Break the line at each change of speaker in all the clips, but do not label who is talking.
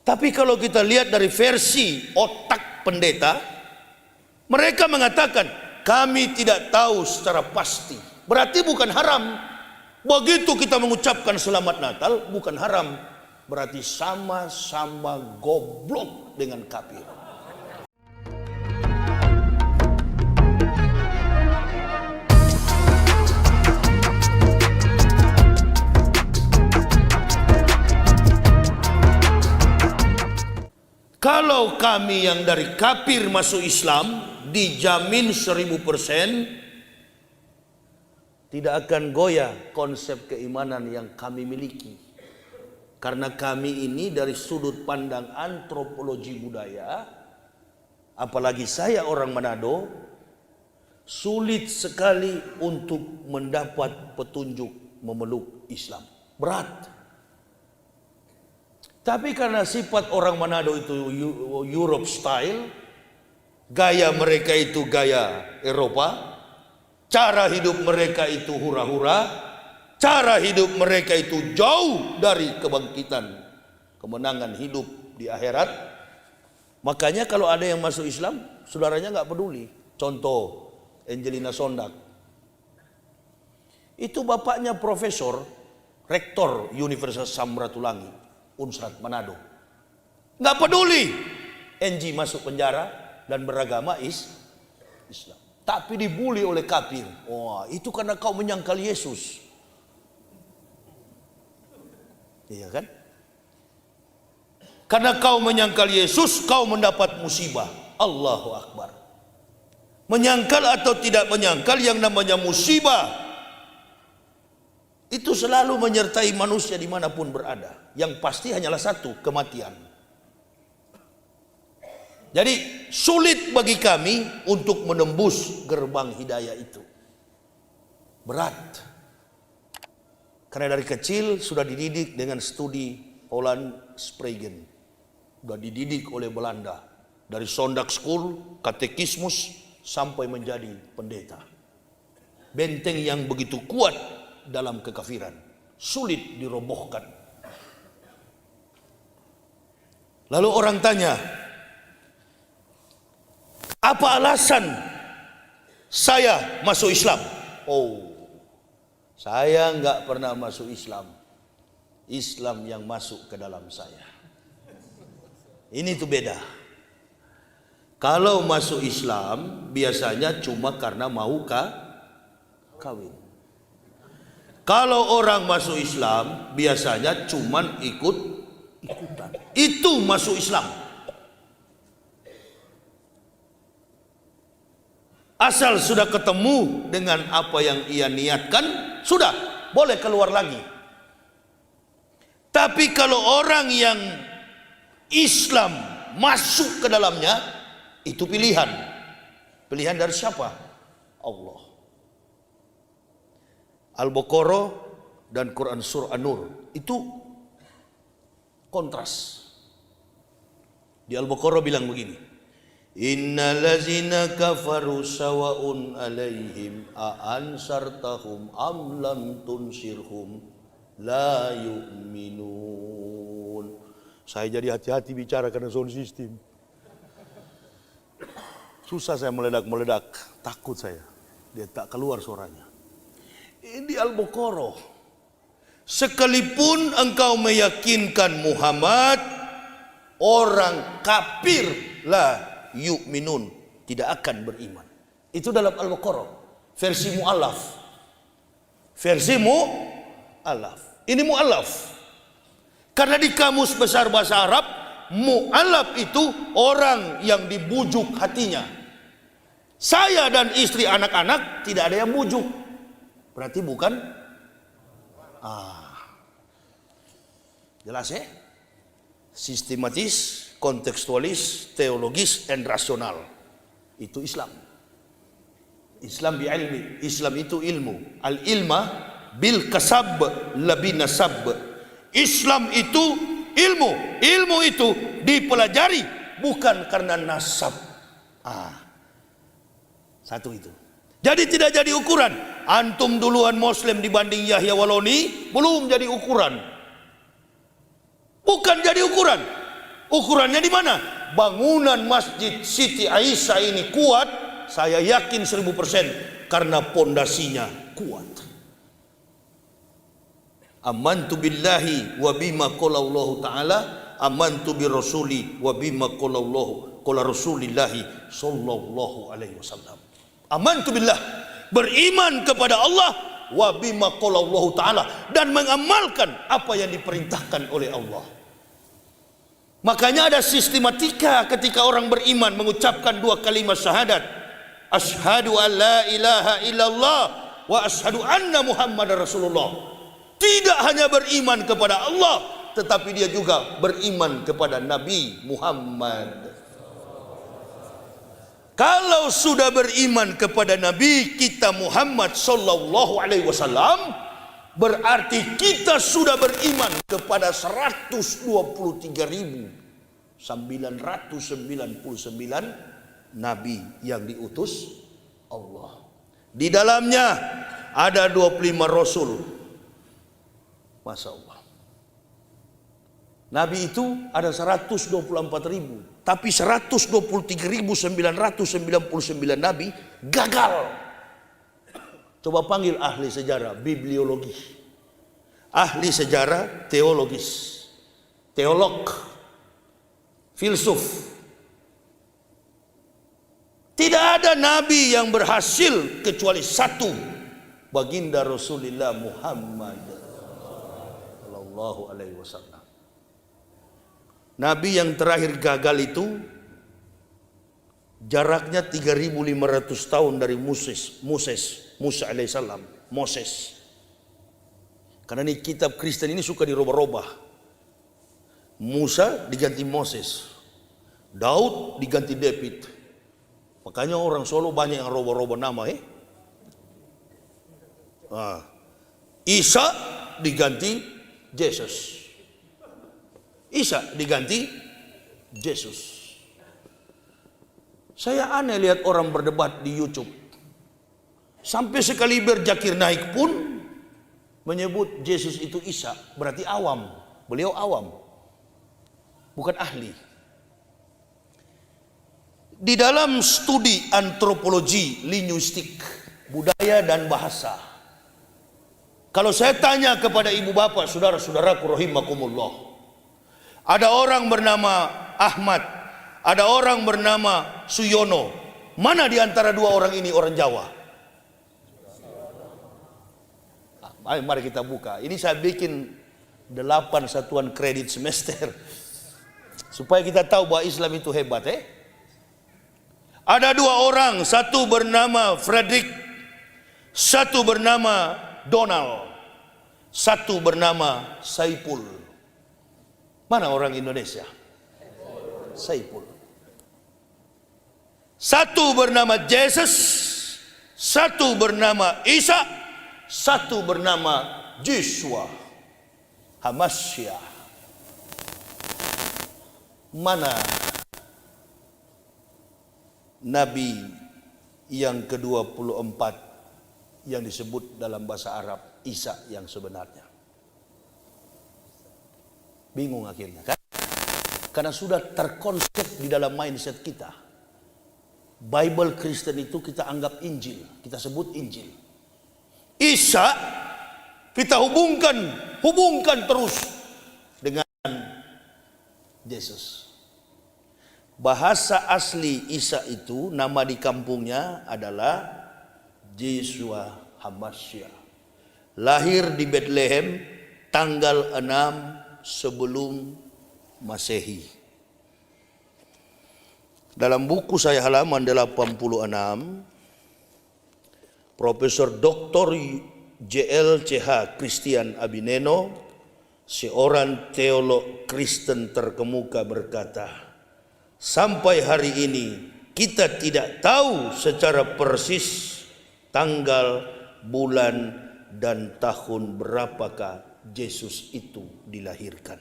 Tapi kalau kita lihat dari versi otak pendeta, mereka mengatakan kami tidak tahu secara pasti. Berarti bukan haram. Begitu kita mengucapkan selamat Natal bukan haram. Berarti sama-sama goblok dengan kafir. Kalau kami yang dari kafir masuk Islam dijamin 1000% tidak akan goyah konsep keimanan yang kami miliki. Karena kami ini dari sudut pandang antropologi budaya, apalagi saya orang Manado, sulit sekali untuk mendapat petunjuk memeluk Islam. Berat. Tapi karena sifat orang Manado itu Europe style, gaya mereka itu gaya Eropa, cara hidup mereka itu hura-hura, cara hidup mereka itu jauh dari kebangkitan, kemenangan hidup di akhirat. Makanya kalau ada yang masuk Islam, saudaranya nggak peduli. Contoh Angelina Sondak, itu bapaknya profesor, rektor Universitas Samratulangi, Unsrat Manado. Nggak peduli Enji masuk penjara dan beragama Islam. Tapi dibully oleh kafir. Wah, itu karena kau menyangkal Yesus. Iya kan? Karena kau menyangkal Yesus, kau mendapat musibah. Allahu Akbar. Menyangkal atau tidak menyangkal, yang namanya musibah itu selalu menyertai manusia dimanapun berada. Yang pasti hanyalah satu, kematian. Jadi sulit bagi kami untuk menembus gerbang hidayah itu. Berat. Karena dari kecil sudah dididik dengan studi Holland Spragen. Sudah dididik oleh Belanda. Dari Sondag School, katekismus, sampai menjadi pendeta. Benteng yang begitu kuat dalam kekafiran, sulit dirobohkan. Lalu orang tanya, apa alasan saya masuk Islam? Oh, saya nggak pernah masuk Islam. Islam yang masuk ke dalam saya. Ini tuh beda. Kalau masuk Islam biasanya cuma karena mau kawin. Kalau orang masuk Islam biasanya cuman ikut-ikutan. Itu masuk Islam. Asal sudah ketemu dengan apa yang ia niatkan, sudah boleh keluar lagi. Tapi kalau orang yang Islam masuk ke dalamnya, itu pilihan. Pilihan dari siapa? Allah. Al-Baqarah dan Quran Surah An-Nur itu kontras. Di Al-Baqarah bilang begini, innal ladzina kafaru sawa'un 'alaihim a ansartahum am lam tunsirhum la yu'minun. Saya jadi hati-hati bicara karena sound system. Susah saya meledak-meledak, takut saya. Dia tak keluar suaranya. Ini Al-Baqarah. Sekalipun engkau meyakinkan Muhammad, orang kafir la yu'minun, tidak akan beriman. Itu dalam Al-Baqarah, versi mu'alaf. Versi mu'alaf. Ini mu'alaf. Karena di kamus besar bahasa Arab, mu'alaf itu orang yang dibujuk hatinya. Saya dan istri anak-anak tidak ada yang bujuk. Berarti bukan jelas ya? Sistematis, kontekstualis, teologis, dan rasional. Itu Islam. Islam bi ilmi. Islam itu ilmu. Al ilma bil kasab labi nasab. Islam itu ilmu. Ilmu itu dipelajari bukan karena nasab. Satu itu. Jadi tidak jadi ukuran. Antum duluan Muslim dibanding Yahya Waloni belum jadi ukuran. Bukan jadi ukuran. Ukurannya di mana? Bangunan Masjid Siti Aisyah ini kuat, saya yakin 1000% karena pondasinya kuat. Amantu billahi wa bima qala Allah Ta'ala, amantu bi rasuli wa bima qala Rasulillahi sallallahu alaihi wasallam. Amantu billah, beriman kepada Allah, wa bima qala Allah Ta'ala, dan mengamalkan apa yang diperintahkan oleh Allah. Makanya ada sistematika ketika orang beriman mengucapkan dua kalimat syahadat. Asyhadu an la ilaha illallah wa asyhadu anna Muhammadar Rasulullah. Tidak hanya beriman kepada Allah, tetapi dia juga beriman kepada Nabi Muhammad. Kalau sudah beriman kepada Nabi kita Muhammad sallallahu alaihi wasallam, berarti kita sudah beriman kepada 123.999 nabi yang diutus Allah. Di dalamnya ada 25 rasul. Masya Allah. Nabi itu ada 124.000, tapi 123.999 nabi gagal. Coba panggil ahli sejarah, bibliologi, ahli sejarah, teologis, teolog, filsuf. Tidak ada nabi yang berhasil kecuali satu, baginda Rasulullah Muhammad sallallahu alaihi wasallam. Nabi yang terakhir gagal itu jaraknya 3.500 tahun dari Musa alaihissalam, Moses. Karena ini kitab Kristen ini suka dirubah-rubah. Musa diganti Moses, Daud diganti David. Makanya orang Solo banyak yang rubah-rubah nama. Isa diganti Yesus. Isa diganti Yesus. Saya aneh lihat orang berdebat di YouTube. Sampai sekaliber Zakir Naik pun menyebut Yesus itu Isa. Berarti awam. Beliau awam, bukan ahli. Di dalam studi antropologi, linguistik, budaya dan bahasa, kalau saya tanya kepada ibu bapak, saudara-saudaraku rahimakumullah, ada orang bernama Ahmad, ada orang bernama Suyono. Mana di antara dua orang ini orang Jawa? Ayo mari kita buka. Ini saya bikin 8 satuan kredit semester supaya kita tahu bahwa Islam itu hebat. Ada dua orang, satu bernama Frederick, satu bernama Donald, satu bernama Saipul. Mana orang Indonesia? Saipul. Satu bernama Jesus, satu bernama Isa, satu bernama Joshua Hamasya. Mana Nabi yang ke-24 yang disebut dalam bahasa Arab Isa yang sebenarnya? Bingung akhirnya kan? Karena sudah terkonsep di dalam mindset kita. Bible Kristen itu kita anggap Injil, kita sebut Injil. Isa kita hubungkan terus dengan Yesus. Bahasa asli Isa itu, nama di kampungnya adalah Joshua Hamasya. Lahir di Bethlehem tanggal 6 sebelum Masehi. Dalam buku saya halaman 86, Profesor Dr. JLCH Christian Abineno, seorang teolog Kristen terkemuka, berkata, sampai hari ini kita tidak tahu secara persis tanggal, bulan, dan tahun berapakah Yesus itu dilahirkan.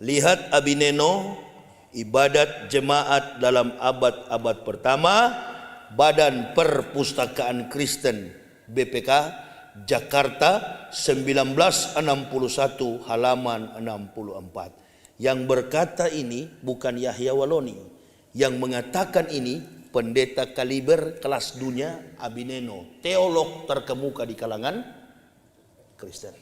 Lihat Abineno, ibadat jemaat dalam abad-abad pertama, Badan Perpustakaan Kristen BPK, Jakarta 1961 halaman 64. Yang berkata ini bukan Yahya Waloni. Yang mengatakan ini pendeta kaliber kelas dunia Abineno, teolog terkemuka di kalangan Kristen.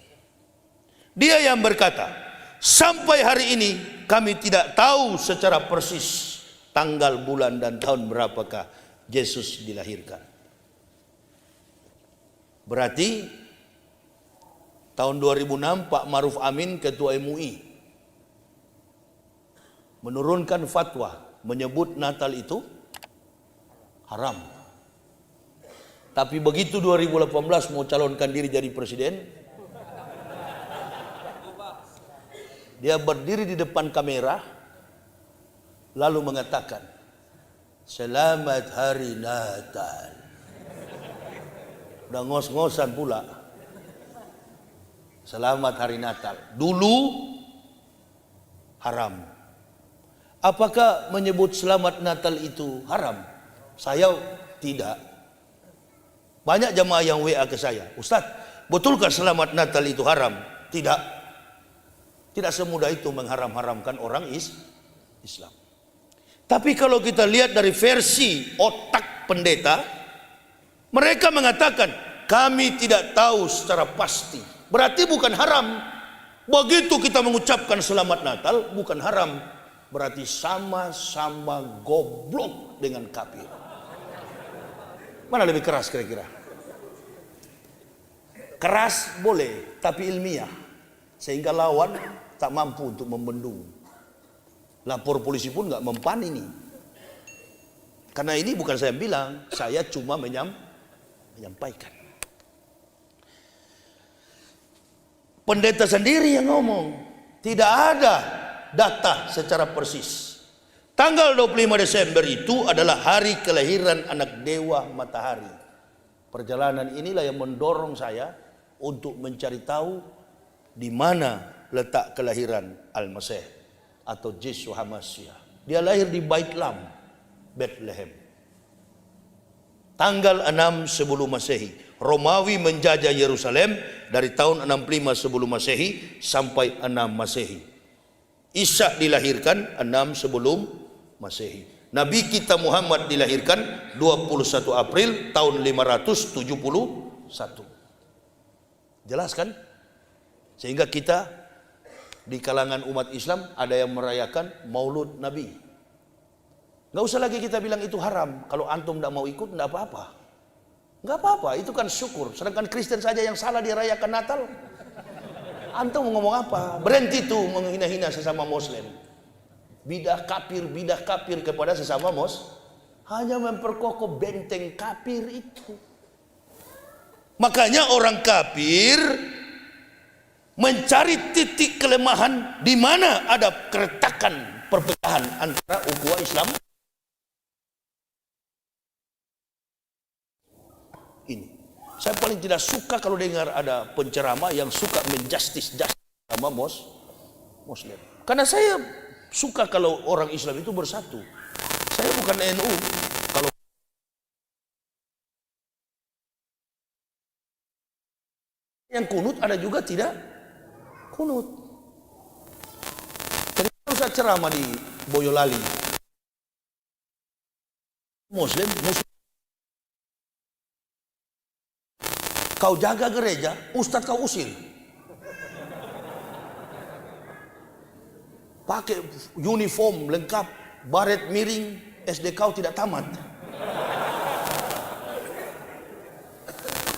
Dia yang berkata, sampai hari ini kami tidak tahu secara persis tanggal, bulan, dan tahun berapakah Yesus dilahirkan. Berarti tahun 2006 Pak Maruf Amin, Ketua MUI, menurunkan fatwa menyebut Natal itu haram. Tapi begitu 2018 mau calonkan diri jadi presiden, dia berdiri di depan kamera lalu mengatakan, selamat hari Natal. Udah ngos-ngosan pula, selamat hari Natal. Dulu haram. Apakah menyebut selamat Natal itu haram? Saya tidak. Banyak jamaah yang WA ke saya, Ustadz, betulkah selamat Natal itu haram? Tidak. Tidak semudah itu mengharam-haramkan orang Islam. Tapi kalau kita lihat dari versi otak pendeta, mereka mengatakan kami tidak tahu secara pasti. Berarti bukan haram. Begitu kita mengucapkan selamat Natal bukan haram. Berarti sama-sama goblok dengan kafir. Mana lebih keras kira-kira? Keras boleh, tapi ilmiah. Sehingga lawan tak mampu untuk membendung. Lapor polisi pun nggak mempan ini. Karena ini bukan saya bilang, saya cuma menyampaikan. Pendeta sendiri yang ngomong, tidak ada data secara persis. Tanggal 25 Desember itu adalah hari kelahiran anak dewa matahari. Perjalanan inilah yang mendorong saya untuk mencari tahu di mana letak kelahiran Al-Masih atau Yeshua HaMashiach. Dia lahir di Bait Lam, Bethlehem. Tanggal 6 sebelum Masehi. Romawi menjajah Yerusalem dari tahun 65 sebelum Masehi sampai 6 Masehi. Isa dilahirkan 6 sebelum Masehi. Nabi kita Muhammad dilahirkan 21 April tahun 571. Jelas kan? Sehingga kita di kalangan umat Islam ada yang merayakan Maulud Nabi. Nggak usah lagi kita bilang itu haram. Kalau antum tidak mau ikut, tidak apa-apa. Nggak apa-apa, itu kan syukur. Sedangkan Kristen saja yang salah dirayakan Natal. Antum mau ngomong apa? Berhenti tuh menghina-hina sesama Muslim. Bidah kafir kepada sesama hanya memperkokoh benteng kafir itu. Makanya orang kafir mencari titik kelemahan di mana ada keretakan perpecahan antara ukhuwah Islam ini. Saya paling tidak suka kalau dengar ada penceramah yang suka menjustis sama Muslim. Karena saya suka kalau orang Islam itu bersatu. Saya bukan NU. Kalau yang kunut ada juga tidak kunut. Jadi Ustaz ceramah di Boyolali, Muslim, kau jaga gereja, Ustaz kau usir. Pakai uniform lengkap, baret miring, SD kau tidak tamat.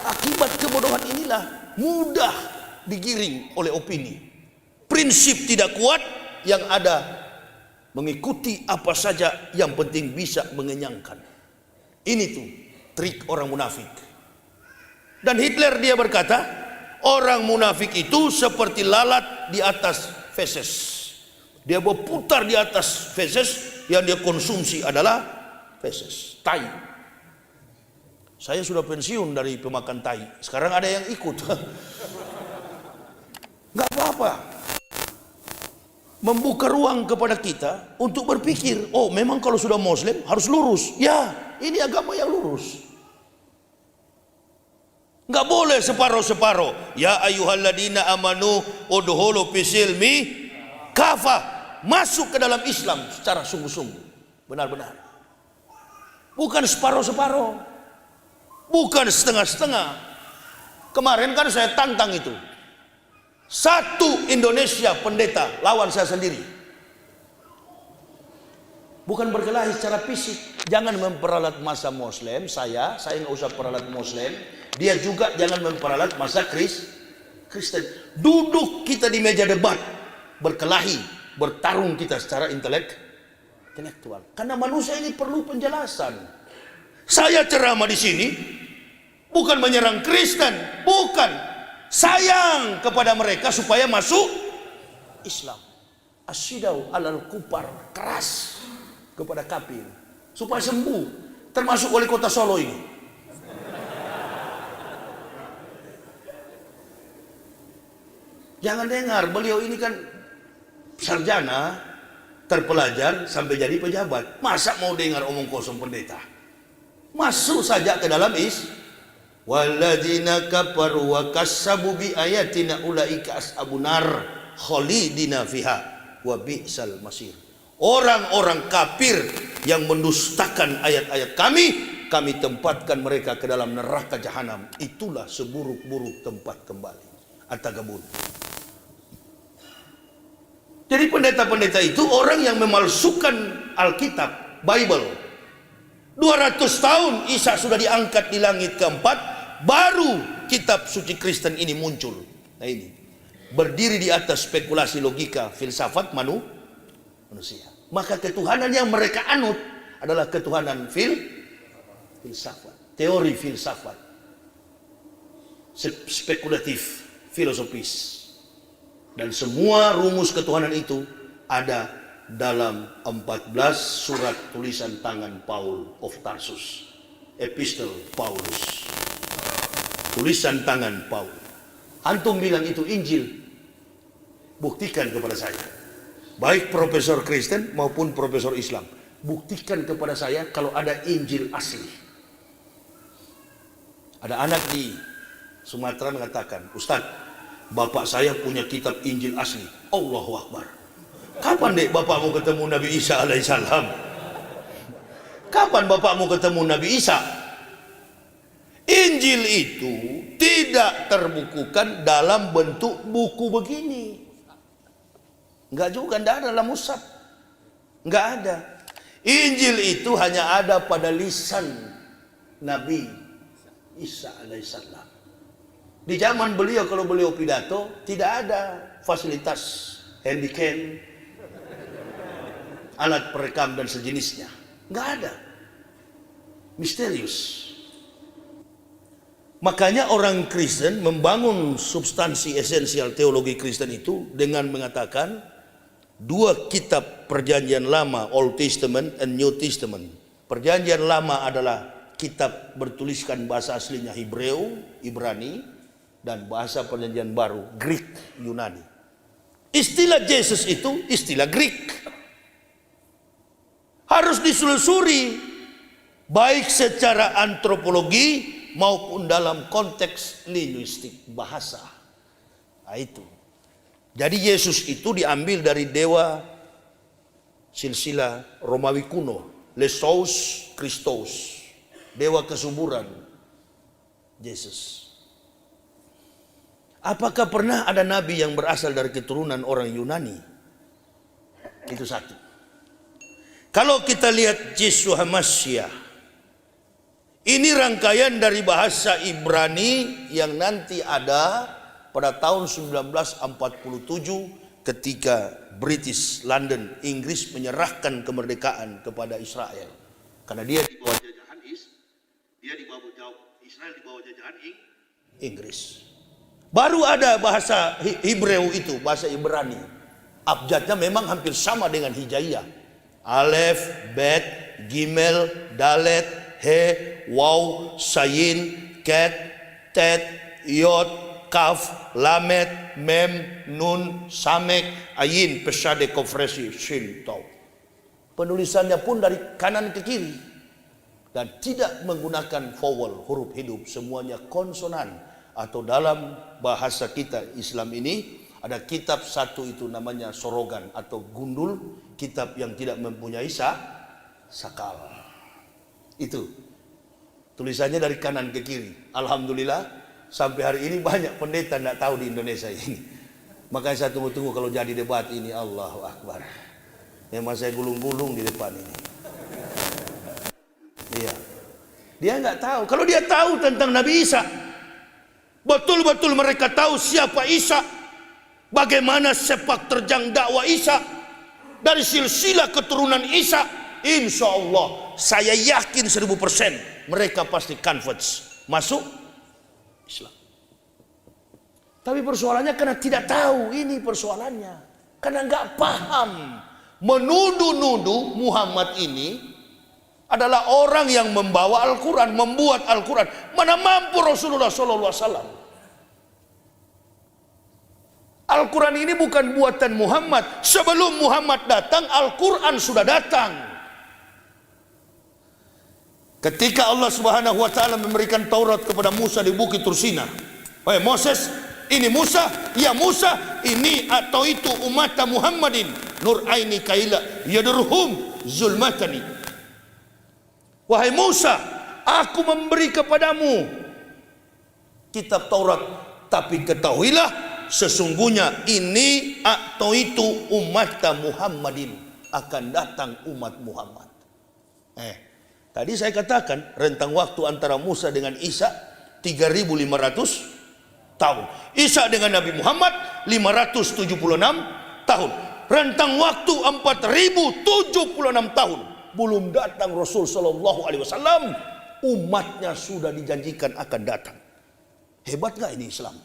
Akibat kebodohan inilah mudah digiring oleh opini. Prinsip tidak kuat, yang ada mengikuti apa saja yang penting bisa mengenyangkan. Ini tuh trik orang munafik. Dan Hitler dia berkata, orang munafik itu seperti lalat di atas feses. Dia berputar di atas feses, yang dia konsumsi adalah feses, tai. Saya sudah pensiun dari pemakan tai. Sekarang ada yang ikut. Nggak apa-apa. Membuka ruang kepada kita untuk berpikir, oh memang kalau sudah Muslim harus lurus. Ya, ini agama yang lurus. Nggak boleh separuh-separuh. Ya ayyuhalladzina amanu udhulu fisilmi kafah. masuk ke dalam Islam secara sungguh-sungguh, benar-benar. Bukan separuh-separuh, bukan setengah-setengah. Kemarin kan saya tantang itu. Satu Indonesia pendeta lawan saya sendiri. Bukan berkelahi secara fisik. Jangan memperalat masa Muslim. Saya nggak usah peralat Muslim. Dia juga jangan memperalat masa Kristen. Duduk kita di meja debat, berkelahi, bertarung kita secara intelektual. Karena manusia ini perlu penjelasan. Saya ceramah di sini bukan menyerang Kristen, bukan. Sayang kepada mereka supaya masuk Islam. Asyidau alal kupar, keras kepada kafir supaya sembuh, termasuk wali kota Solo ini. Jangan dengar, beliau ini kan sarjana, terpelajar sampai jadi pejabat. Masa mau dengar omong kosong pendeta? Masuk saja ke dalam walladzina kafaru wa kassabu bi ayatina ulaika ashabun nar khalidina fiha wa bi'sal masir. Orang-orang kafir yang mendustakan ayat-ayat kami tempatkan mereka ke dalam neraka jahanam. Itulah seburuk-buruk tempat kembali. At-Tagabun. Jadi pendeta-pendeta itu orang yang memalsukan Alkitab, Bible. 200 tahun Isa sudah diangkat di langit keempat, baru kitab suci Kristen ini muncul. Nah ini, berdiri di atas spekulasi logika, filsafat manusia. Maka ketuhanan yang mereka anut adalah ketuhanan filsafat, teori filsafat, spekulatif, filosofis. Dan semua rumus ketuhanan itu ada dalam 14 surat tulisan tangan Paul of Tarsus, Epistle Paulus, tulisan tangan Paul. Antum bilang itu Injil, buktikan kepada saya. Baik profesor Kristen maupun profesor Islam, buktikan kepada saya kalau ada Injil asli. Ada anak di Sumatera mengatakan, Ustadz, bapak saya punya kitab Injil asli. Allahu Akbar. Kapan dek bapakmu ketemu Nabi Isa alaihissalam? Kapan bapakmu ketemu Nabi Isa? Injil itu tidak terbukukan dalam bentuk buku begini. Enggak juga, enggak ada dalam mushaf. Enggak ada. Injil itu hanya ada pada lisan Nabi Isa alaihissalam. Di zaman beliau, kalau beliau pidato, tidak ada fasilitas handycam, alat perekam dan sejenisnya. Nggak ada. Misterius. Makanya orang Kristen membangun substansi esensial teologi Kristen itu dengan mengatakan dua kitab perjanjian lama, Old Testament and New Testament. Perjanjian lama adalah kitab bertuliskan bahasa aslinya Hebreu, Ibrani, dan bahasa perjanjian baru Greek, Yunani. Istilah Yesus itu istilah Greek. Harus ditelusuri baik secara antropologi maupun dalam konteks linguistik bahasa. Nah, itu. Jadi Yesus itu diambil dari dewa silsilah Romawi kuno, Lesos Christos, dewa kesuburan Yesus. Apakah pernah ada nabi yang berasal dari keturunan orang Yunani? Itu satu. Kalau kita lihat Yeshua Hamasya, ini rangkaian dari bahasa Ibrani yang nanti ada pada tahun 1947 ketika British London, Inggris menyerahkan kemerdekaan kepada Israel. Karena dia di bawah jajahan Israel di bawah jajahan Inggris. Baru ada bahasa Hebreu itu, bahasa Ibrani. Abjadnya memang hampir sama dengan Hijaiyah. Alef, Bet, Gimel, Dalet, He, Waw, Sayin, Ket, Tet, Yod, Kaf, Lamet, Mem, Nun, Samek, Ayin, Pesade, Kofresi, Shin, Tau. Penulisannya pun dari kanan ke kiri. Dan tidak menggunakan vowel, huruf hidup. Semuanya konsonan. Atau dalam bahasa kita Islam ini Ada kitab satu itu namanya Sorogan atau Gundul, kitab yang tidak mempunyai sakal. Itu tulisannya dari kanan ke kiri. Alhamdulillah sampai hari ini banyak pendeta tidak tahu di Indonesia ini. Makanya saya tunggu-tunggu kalau jadi debat ini. Allahu Akbar. Memang saya gulung-gulung di depan ini. Iya. Dia nggak tahu. Kalau dia tahu tentang Nabi Isa, betul-betul mereka tahu siapa Isa, bagaimana sepak terjang dakwah Isa, dari silsilah keturunan Isa, insya Allah saya yakin 1000% mereka pasti converts, masuk Islam. Tapi persoalannya karena tidak tahu, ini persoalannya. Karena nggak paham. Menuduh-nuduh Muhammad ini adalah orang yang membawa Al-Quran, membuat Al-Quran. Mana mampu Rasulullah SAW. Al-Quran ini bukan buatan Muhammad. Sebelum Muhammad datang, Al-Quran sudah datang. Ketika Allah Subhanahu wa taala memberikan Taurat kepada Musa di Bukit Tursina. Wahai Moses, ini Musa, ya Musa, ini atau itu umat Muhammadin, nur aini kaila yadurhum zulmatani. Wahai Musa, aku memberi kepadamu kitab Taurat, tapi ketahuilah sesungguhnya ini atau itu umat Muhammadin, akan datang umat Muhammad. Tadi saya katakan rentang waktu antara Musa dengan Isa 3.500 tahun. Isa dengan Nabi Muhammad 576 tahun. Rentang waktu 4.076 tahun. Belum datang Rasul Sallallahu Alaihi Wasallam, umatnya sudah dijanjikan akan datang. Hebat gak ini Islam?